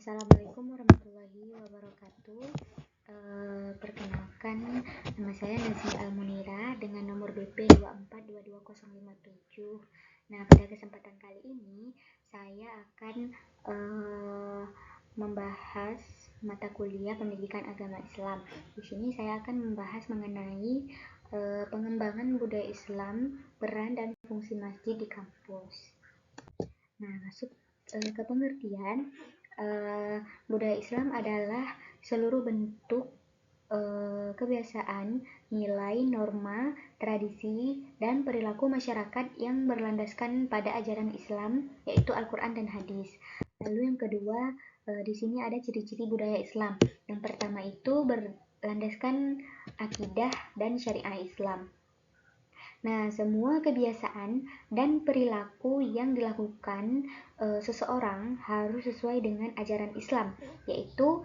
Assalamualaikum warahmatullahi wabarakatuh. Perkenalkan, nama saya Nazmi Almunira dengan nomor BP 24222057. Nah, pada kesempatan kali ini saya akan membahas mata kuliah Pendidikan Agama Islam. Di sini saya akan membahas mengenai pengembangan budaya Islam, peran dan fungsi masjid di kampus. Nah, masuk ke pengertian. Budaya Islam adalah seluruh bentuk kebiasaan, nilai, norma, tradisi, dan perilaku masyarakat yang berlandaskan pada ajaran Islam, yaitu Al-Quran dan hadis. Lalu yang kedua, di sini ada ciri-ciri budaya Islam. Yang pertama itu berlandaskan akidah dan syariah Islam. Nah, semua kebiasaan dan perilaku yang dilakukan seseorang harus sesuai dengan ajaran Islam, yaitu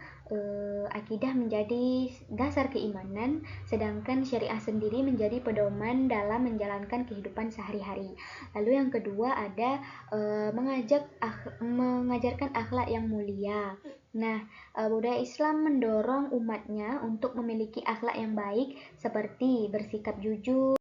akidah menjadi dasar keimanan, sedangkan syariah sendiri menjadi pedoman dalam menjalankan kehidupan sehari-hari. Lalu yang kedua ada mengajarkan akhlak yang mulia. Nah, budaya Islam mendorong umatnya untuk memiliki akhlak yang baik seperti bersikap jujur,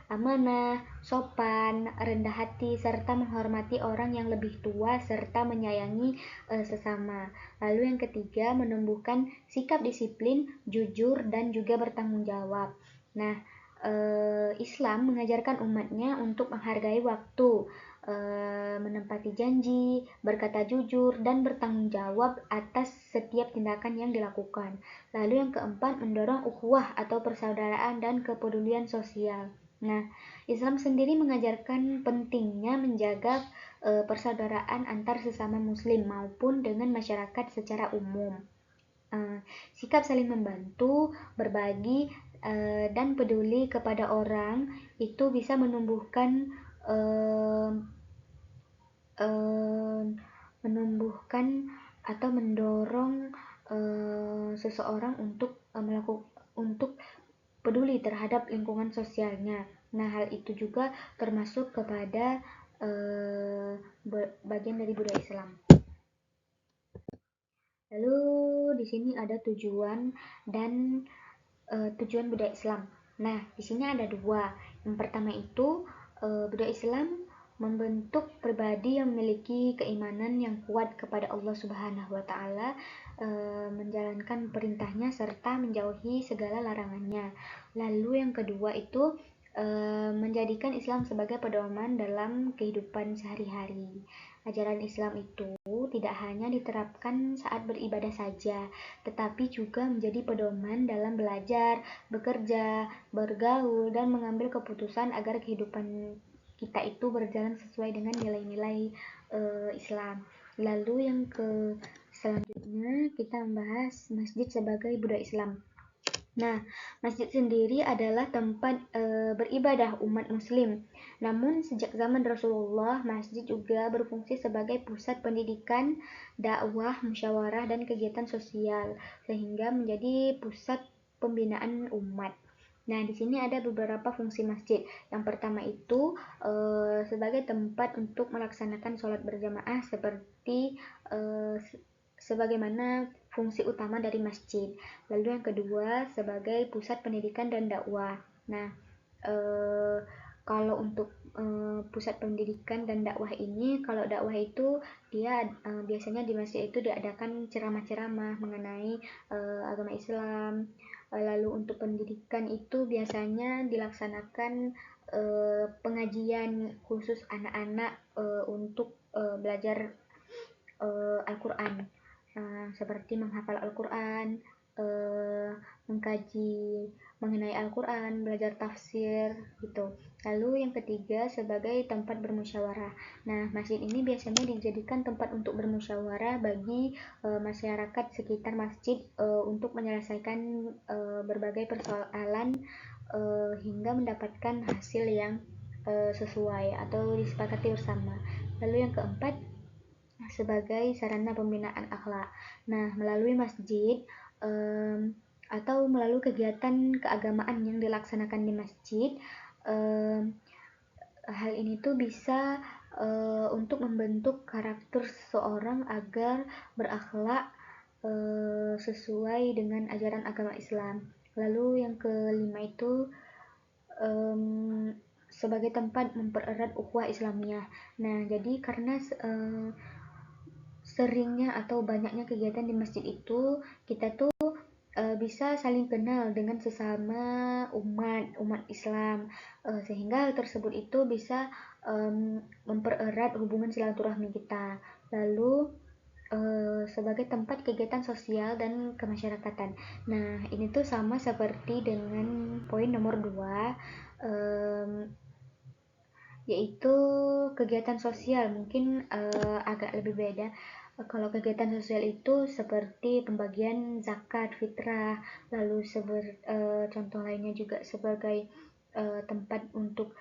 amanah, sopan, rendah hati, serta menghormati orang yang lebih tua serta menyayangi sesama. Lalu yang ketiga, menumbuhkan sikap disiplin, jujur, dan juga bertanggung jawab. Nah, Islam mengajarkan umatnya untuk menghargai waktu, menepati janji, berkata jujur, dan bertanggung jawab atas setiap tindakan yang dilakukan. Lalu yang keempat, mendorong ukhuwah atau persaudaraan dan kepedulian sosial. Nah, Islam sendiri mengajarkan pentingnya menjaga persaudaraan antar sesama muslim maupun dengan masyarakat secara umum. Sikap saling membantu, berbagi, dan peduli kepada orang itu bisa menumbuhkan atau mendorong seseorang untuk peduli terhadap lingkungan sosialnya. Nah, hal itu juga termasuk kepada bagian dari budaya Islam. Lalu di sini ada tujuan budaya Islam. Nah, di sini ada dua. Yang pertama itu budaya Islam membentuk pribadi yang memiliki keimanan yang kuat kepada Allah Subhanahu wa taala, menjalankan perintahnya serta menjauhi segala larangannya. Lalu yang kedua itu menjadikan Islam sebagai pedoman dalam kehidupan sehari-hari. Ajaran Islam itu tidak hanya diterapkan saat beribadah saja, tetapi juga menjadi pedoman dalam belajar, bekerja, bergaul, dan mengambil keputusan agar kehidupan kita itu berjalan sesuai dengan nilai-nilai Islam. Lalu yang selanjutnya kita membahas masjid sebagai budaya Islam. Nah, masjid sendiri adalah tempat beribadah umat muslim. Namun sejak zaman Rasulullah, masjid juga berfungsi sebagai pusat pendidikan, dakwah, musyawarah, dan kegiatan sosial, sehingga menjadi pusat pembinaan umat. Nah, di sini ada beberapa fungsi masjid. Yang pertama itu sebagai tempat untuk melaksanakan sholat berjamaah seperti sebagaimana fungsi utama dari masjid. Lalu yang kedua sebagai pusat pendidikan dan dakwah. Nah, kalau untuk pusat pendidikan dan dakwah ini, kalau dakwah itu dia biasanya di masjid itu diadakan ceramah-ceramah mengenai agama Islam. Lalu untuk pendidikan itu biasanya dilaksanakan pengajian khusus anak-anak untuk belajar Al-Quran, seperti menghafal Al-Quran, mengkaji mengenai Al-Quran, belajar tafsir gitu. Lalu yang ketiga sebagai tempat bermusyawarah. Nah, masjid ini biasanya dijadikan tempat untuk bermusyawarah bagi masyarakat sekitar masjid untuk menyelesaikan berbagai persoalan hingga mendapatkan hasil yang sesuai atau disepakati bersama. Lalu yang keempat sebagai sarana pembinaan akhlak. Nah, melalui masjid atau melalui kegiatan keagamaan yang dilaksanakan di masjid, hal ini tuh bisa untuk membentuk karakter seseorang agar berakhlak sesuai dengan ajaran agama Islam. Lalu yang kelima itu sebagai tempat mempererat ukhuwah Islamiyah. Nah, jadi karena seringnya atau banyaknya kegiatan di masjid itu, kita tuh bisa saling kenal dengan sesama umat Islam, sehingga hal tersebut itu bisa mempererat hubungan silaturahmi kita. Lalu sebagai tempat kegiatan sosial dan kemasyarakatan. Nah, ini tuh sama seperti dengan poin nomor 2, yaitu kegiatan sosial. Mungkin agak lebih beda. Kalau kegiatan sosial itu seperti pembagian zakat fitrah, lalu contoh lainnya juga sebagai tempat untuk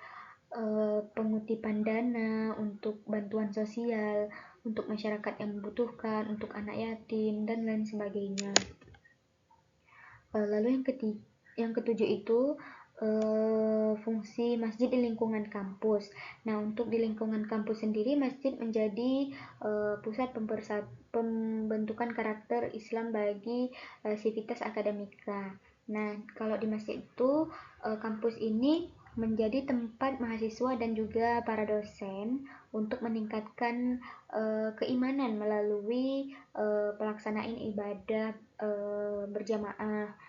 pengutipan dana, untuk bantuan sosial, untuk masyarakat yang membutuhkan, untuk anak yatim, dan lain sebagainya. Lalu yang ketujuh itu fungsi masjid di lingkungan kampus. Nah, untuk di lingkungan kampus sendiri, masjid menjadi pusat pembentukan karakter Islam bagi sivitas akademika. Nah, kalau di masjid itu, kampus ini menjadi tempat mahasiswa dan juga para dosen untuk meningkatkan keimanan melalui pelaksanaan ibadah berjamaah,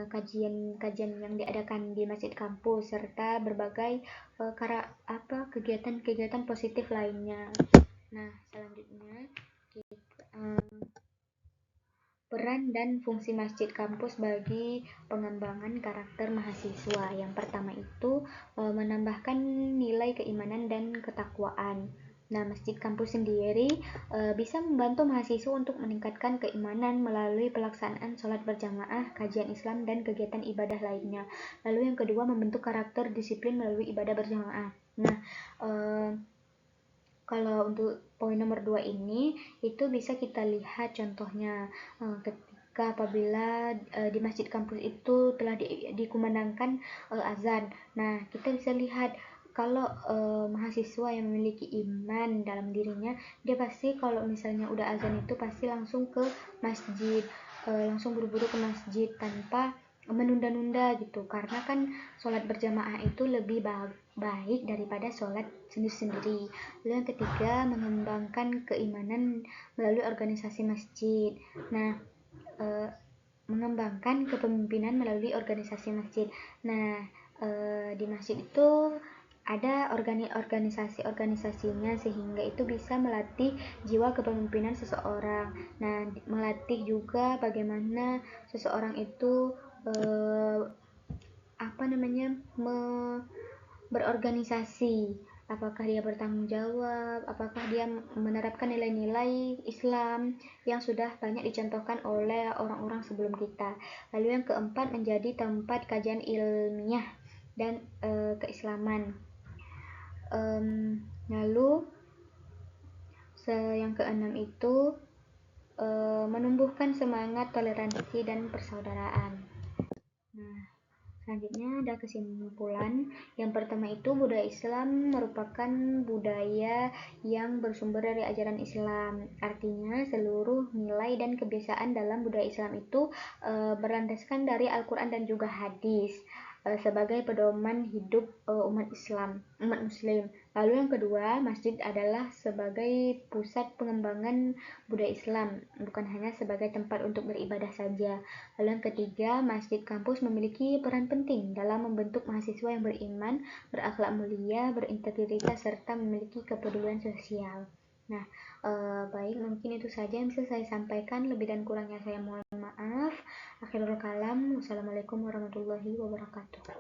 kajian-kajian yang diadakan di masjid kampus, serta berbagai kegiatan-kegiatan positif lainnya. Nah, selanjutnya peran dan fungsi masjid kampus bagi pengembangan karakter mahasiswa. Yang pertama itu menambahkan nilai keimanan dan ketakwaan. Nah, masjid kampus sendiri bisa membantu mahasiswa untuk meningkatkan keimanan melalui pelaksanaan sholat berjamaah, kajian Islam, dan kegiatan ibadah lainnya. Lalu yang kedua, membentuk karakter disiplin melalui ibadah berjamaah. Nah, kalau untuk poin nomor 2 ini, itu bisa kita lihat contohnya ketika apabila di masjid kampus itu telah dikumandangkan azan. Nah, kita bisa lihat kalau mahasiswa yang memiliki iman dalam dirinya, dia pasti kalau misalnya udah azan itu pasti langsung ke masjid, langsung buru-buru ke masjid tanpa menunda-nunda gitu, karena kan sholat berjamaah itu lebih baik daripada sholat sendiri-sendiri. Lalu yang ketiga, mengembangkan keimanan melalui organisasi masjid. Nah, mengembangkan kepemimpinan melalui organisasi masjid. Nah, di masjid itu ada organisasi-organisasinya, sehingga itu bisa melatih jiwa kepemimpinan seseorang. Nah, melatih juga bagaimana seseorang itu berorganisasi, apakah dia bertanggung jawab, apakah dia menerapkan nilai-nilai Islam yang sudah banyak dicontohkan oleh orang-orang sebelum kita. Lalu yang keempat, menjadi tempat kajian ilmiah dan keislaman. Lalu yang keenam itu menumbuhkan semangat toleransi dan persaudaraan. Nah, selanjutnya ada kesimpulan. Yang pertama itu, budaya Islam merupakan budaya yang bersumber dari ajaran Islam. Artinya seluruh nilai dan kebiasaan dalam budaya Islam itu berlandaskan dari Al-Quran dan juga hadis sebagai pedoman hidup umat Muslim. Lalu yang kedua, masjid adalah sebagai pusat pengembangan budaya Islam, bukan hanya sebagai tempat untuk beribadah saja. Lalu yang ketiga, masjid kampus memiliki peran penting dalam membentuk mahasiswa yang beriman, berakhlak mulia, berintegritas, serta memiliki kepedulian sosial. Nah, baik, mungkin itu saja yang bisa saya sampaikan. Lebih dan kurangnya saya mohon maaf. Akhirul kalam, wassalamualaikum warahmatullahi wabarakatuh.